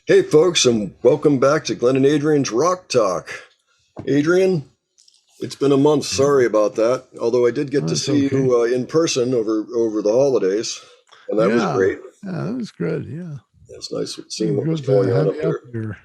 Hey, folks, and welcome back to Glenn and Adrian's Rock Talk. Adrian, it's been a month. Sorry about that. Although I did get to That's see okay. you in person over the holidays, and that was Yeah, great. yeah, that was good. Yeah, It's nice it seeing was what was good to going on have up you up there. here.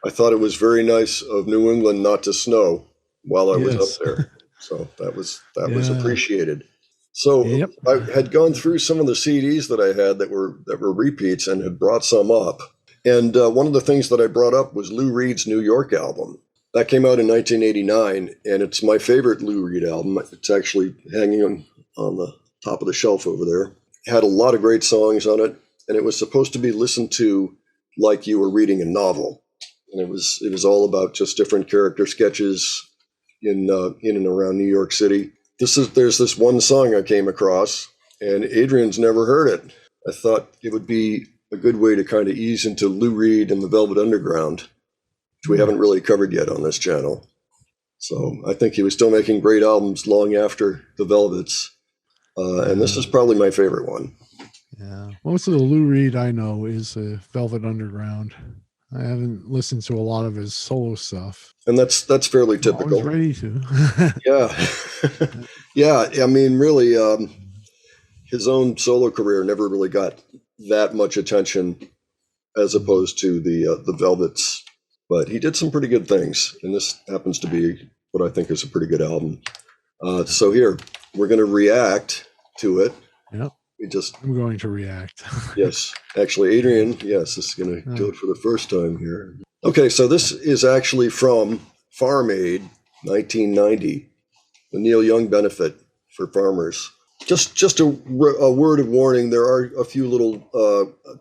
I thought it was very nice of New England not to snow while I was up Yes. there, so that was Yeah. appreciated. So Yep. I had gone through some of the CDs that I had that were repeats and had brought some up. And one of the things that I brought up was Lou Reed's New York album. That came out in 1989, and it's my favorite Lou Reed album. It's actually hanging on the top of the shelf over there. It had a lot of great songs on it, and it was supposed to be listened to like you were reading a novel. And it was all about just different character sketches in and around New York City. There's this one song I came across, and Adrian's never heard it. I thought it would be a good way to kind of ease into Lou Reed and the Velvet Underground, which we haven't really covered yet on this channel. So I think he was still making great albums long after the Velvets, and this is probably my favorite one. Yeah. Most of the Lou Reed I know is Velvet Underground. I haven't listened to a lot of his solo stuff. And that's fairly Always typical. ready to. Yeah, yeah. I mean, really, his own solo career never really got that much attention as opposed to the Velvets. But he did some pretty good things, and this happens to be what I think is a pretty good album. So here we're going to react to it. Yep. I'm going to react. Yes, actually, Adrian. Yes, this is going to do it for the first time here. Okay, so this is actually from Farm Aid, 1990, the Neil Young benefit for farmers. Just a word of warning. There are a few little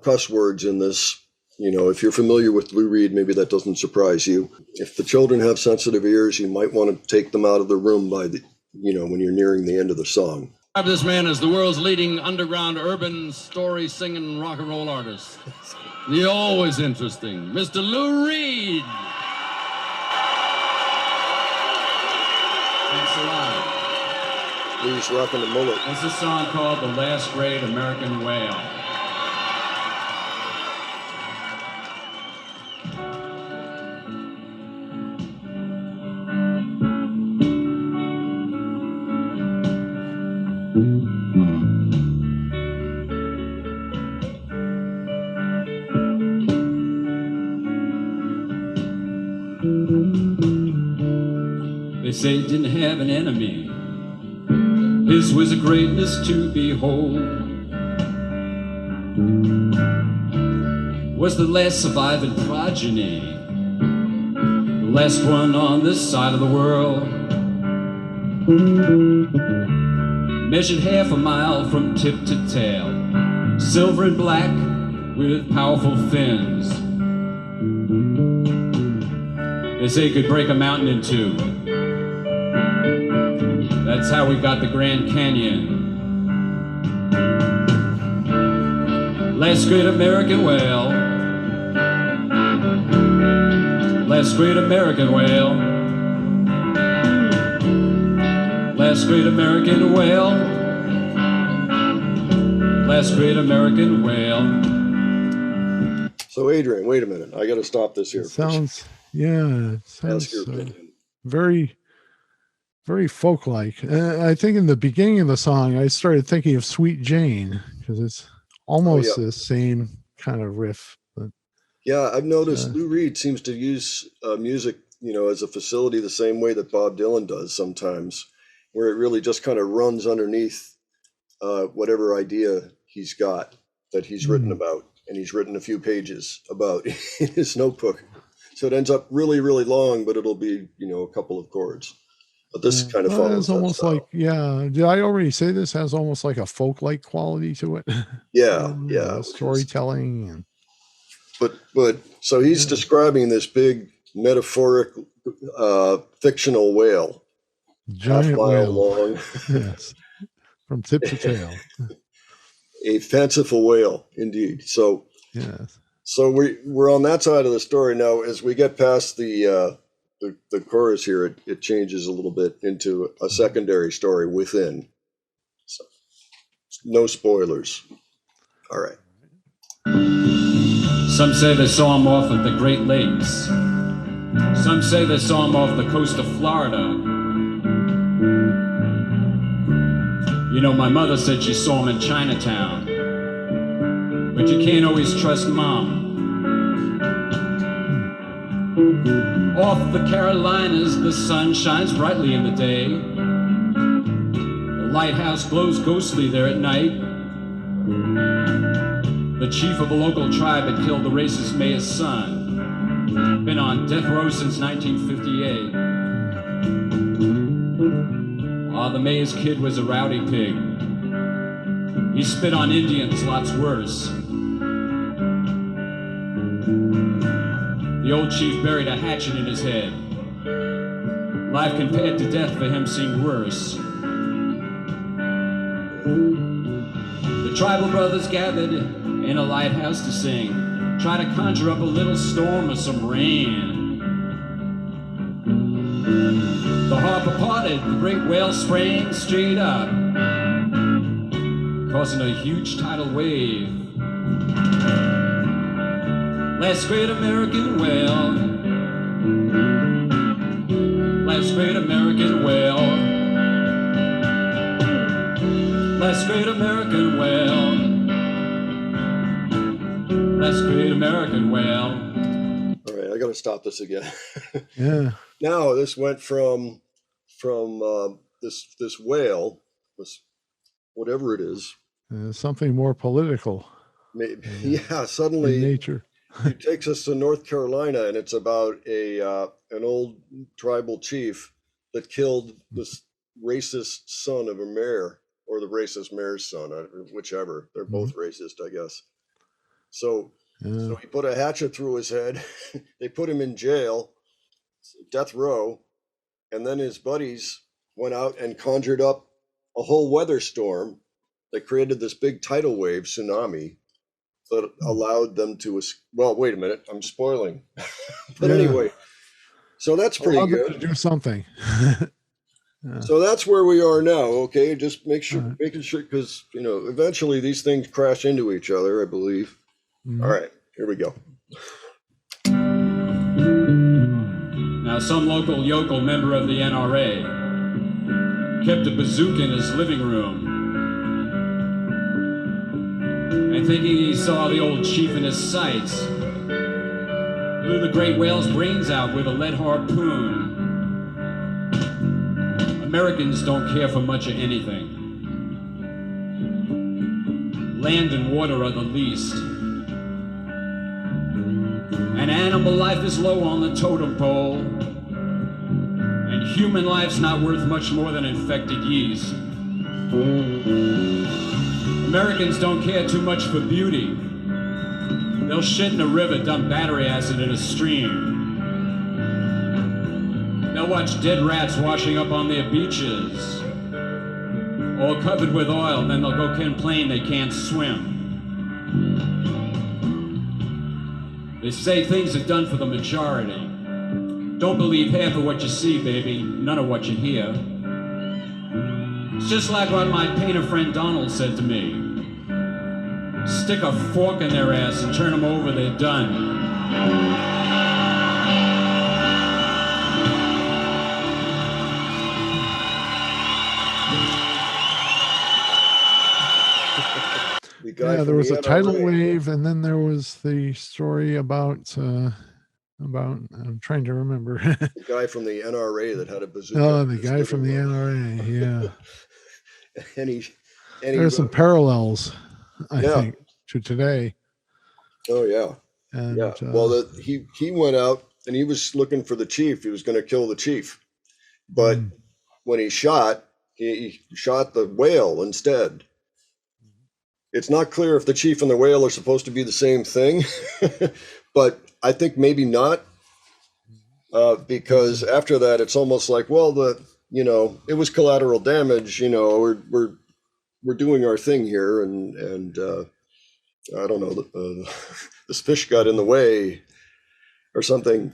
cuss words in this. If you're familiar with Lou Reed, maybe that doesn't surprise you. If the children have sensitive ears, you might want to take them out of the room when you're nearing the end of the song. This man is the world's leading underground urban story singing rock and roll artist. The always interesting Mr. Lou Reed. Thanks a lot. Lou's rocking the mullet. It's a song called The Last Great American Whale. They say he didn't have an enemy. His was a greatness to behold. Was the last surviving progeny, the last one on this side of the world. Measured half a mile from tip to tail, silver and black with powerful fins. They say he could break a mountain in two. That's how we got the Grand Canyon. Last great American whale. Last great American whale. Last great American whale. Last great American whale. So Adrian, wait a minute. I got to stop this here. Sounds very, very folk-like. I think in the beginning of the song, I started thinking of Sweet Jane because it's almost the same kind of riff. But yeah, I've noticed Lou Reed seems to use music, as a facility the same way that Bob Dylan does sometimes, where it really just kind of runs underneath whatever idea he's got that he's written about, and he's written a few pages about in his notebook. So it ends up really, really long, but it'll be, a couple of chords. But this kind of follows. It's almost like, did I already say this has almost like a folk-like quality to it? Yeah. Storytelling and. But so he's describing this big metaphoric fictional whale, giant half mile whale long, yes, from tip to tail. A fanciful whale, indeed. So yes. So we're on that side of the story now. As we get past the chorus here, it changes a little bit into a secondary story within. So, no spoilers. All right. Some say they saw him off at the Great Lakes. Some say they saw him off the coast of Florida. You know, my mother said she saw him in Chinatown. But you can't always trust Mom. Off the Carolinas, the sun shines brightly in the day. The lighthouse glows ghostly there at night. The chief of a local tribe had killed the racist mayor's son. Been on death row since 1958. The mayor's kid was a rowdy pig. He spit on Indians, lots worse. The old chief buried a hatchet in his head. Life compared to death for him seemed worse. The tribal brothers gathered in a lighthouse to sing, try to conjure up a little storm or some rain. The harbor parted, the great whale sprang straight up, causing a huge tidal wave. Last great American whale, last great American whale, last great American whale, last great American whale. All right, I got to stop this again. Yeah. Now this went from this whale, this whatever it is, Something more political. yeah. Suddenly, in nature. it takes us to North Carolina, and it's about an old tribal chief that killed this racist son of a mayor, or the racist mayor's son, whichever. They're both racist, I guess. So he put a hatchet through his head. They put him in jail, death row, and then his buddies went out and conjured up a whole weather storm that created this big tidal wave tsunami that allowed them to. Well, wait a minute, I'm spoiling. But anyway, so that's pretty good. To do something. So that's where we are now. Okay, just making sure, because eventually these things crash into each other, I believe. All right, here we go. Now, some local yokel member of the NRA kept a bazooka in his living room, and thinking he saw the old chief in his sights, blew the great whale's brains out with a lead harpoon. Americans don't care for much of anything. Land and water are the least. And animal life is low on the totem pole. And human life's not worth much more than infected yeast. Americans don't care too much for beauty. They'll shit in a river, dump battery acid in a stream. They'll watch dead rats washing up on their beaches, all covered with oil, then they'll go complain they can't swim. They say things are done for the majority. Don't believe half of what you see, baby, none of what you hear. It's just like what my painter friend Donald said to me. Stick a fork in their ass and turn them over, they're done. There was a tidal wave, and then there was the story about I'm trying to remember. The guy from the NRA that had a bazooka. Oh, the guy from the NRA, yeah. and there's some parallels, I think, to today. Oh yeah, and, yeah. Well, he went out and he was looking for the chief. He was going to kill the chief, but when he shot the whale instead. It's not clear if the chief and the whale are supposed to be the same thing, but I think maybe not, because after that it's almost like, well, it was collateral damage. We're doing our thing here, and I don't know, this fish got in the way or something.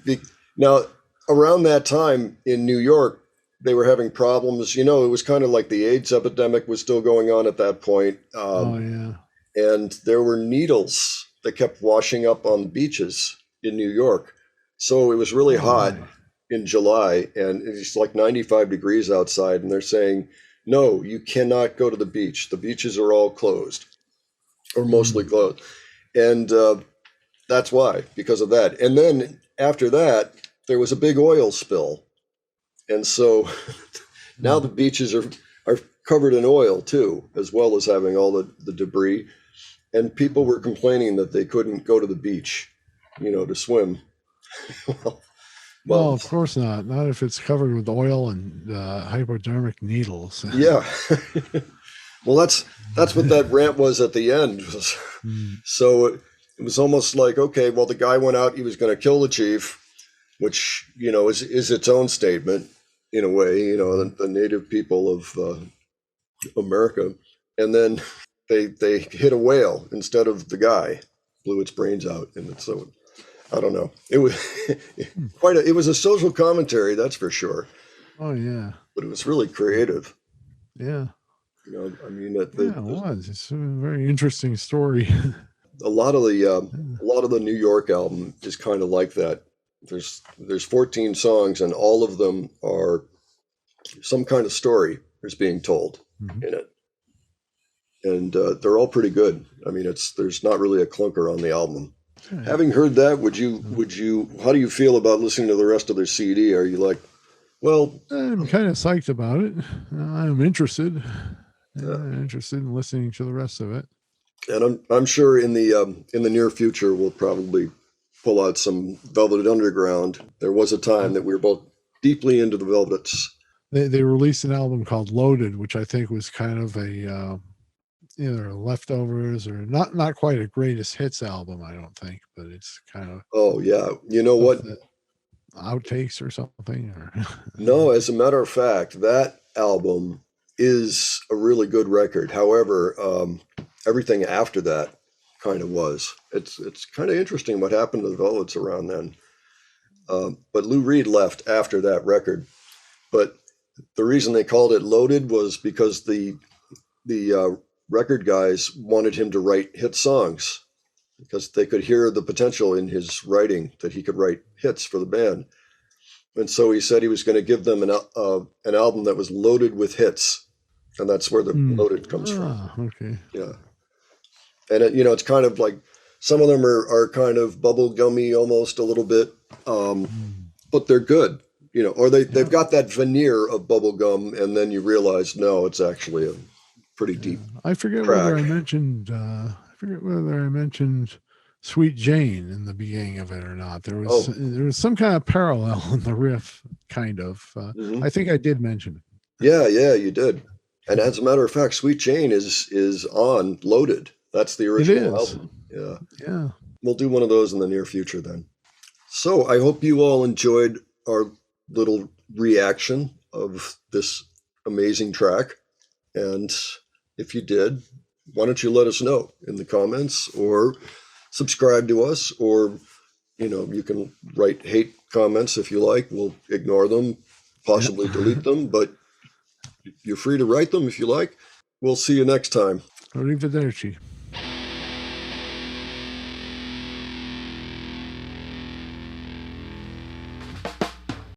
Now, around that time in New York, they were having problems. It was kind of like the AIDS epidemic was still going on at that point. And there were needles they kept washing up on the beaches in New York. So it was really hot in July, and it's like 95 degrees outside, and they're saying, no, you cannot go to the beach. The beaches are all closed, or mostly closed. And that's why, because of that. And then after that, there was a big oil spill. And so now the beaches are covered in oil too, as well as having all the debris. And people were complaining that they couldn't go to the beach, to swim. Well, of course not. Not if it's covered with oil and hypodermic needles. Yeah. Well, that's what that rant was at the end. So it was almost like, okay, well, the guy went out, he was going to kill the chief, which, is its own statement in a way, the native people of America. And then they hit a whale instead of the guy, blew its brains out. And so I don't know. It was it was a social commentary, that's for sure. Oh yeah. But it was really creative. Yeah. It was. It's a very interesting story. A lot of the New York album is kind of like that. There's 14 songs, and all of them are some kind of story is being told in it, and they're all pretty good. There's not really a clunker on the album. Yeah. Having heard that, would you? How do you feel about listening to the rest of their CD? Are you like, well, I'm kind of psyched about it. I'm interested. Interested in listening to the rest of it. And I'm sure in the near future we'll probably pull out some Velvet Underground. There was a time that we were both deeply into the Velvets. They released an album called Loaded, which I think was kind of a either leftovers or not quite a greatest hits album, I don't think, but it's kind of what, outtakes or something. No, as a matter of fact, that album is a really good record. However, everything after that kind of was. It's kind of interesting what happened to the Velvets around then. But Lou Reed left after that record. But the reason they called it Loaded was because the record guys wanted him to write hit songs because they could hear the potential in his writing, that he could write hits for the band. And so he said he was going to give them an album that was loaded with hits. And that's where the Loaded comes from. Okay. Yeah. And it's kind of like some of them are kind of bubble gummy almost a little bit, but they're good, or they've got that veneer of bubble gum, and then you realize, no, it's actually a pretty deep I forget crack. Whether I mentioned Sweet Jane in the beginning of it or not. There was some kind of parallel in the riff, kind of. I think I did mention it. Yeah, you did. And as a matter of fact, Sweet Jane is on Loaded. That's the original album. Yeah. We'll do one of those in the near future then. So I hope you all enjoyed our little reaction of this amazing track. And if you did, why don't you let us know in the comments, or subscribe to us, or, you can write hate comments if you like. We'll ignore them, possibly delete them, but you're free to write them if you like. We'll see you next time. Arrivederci.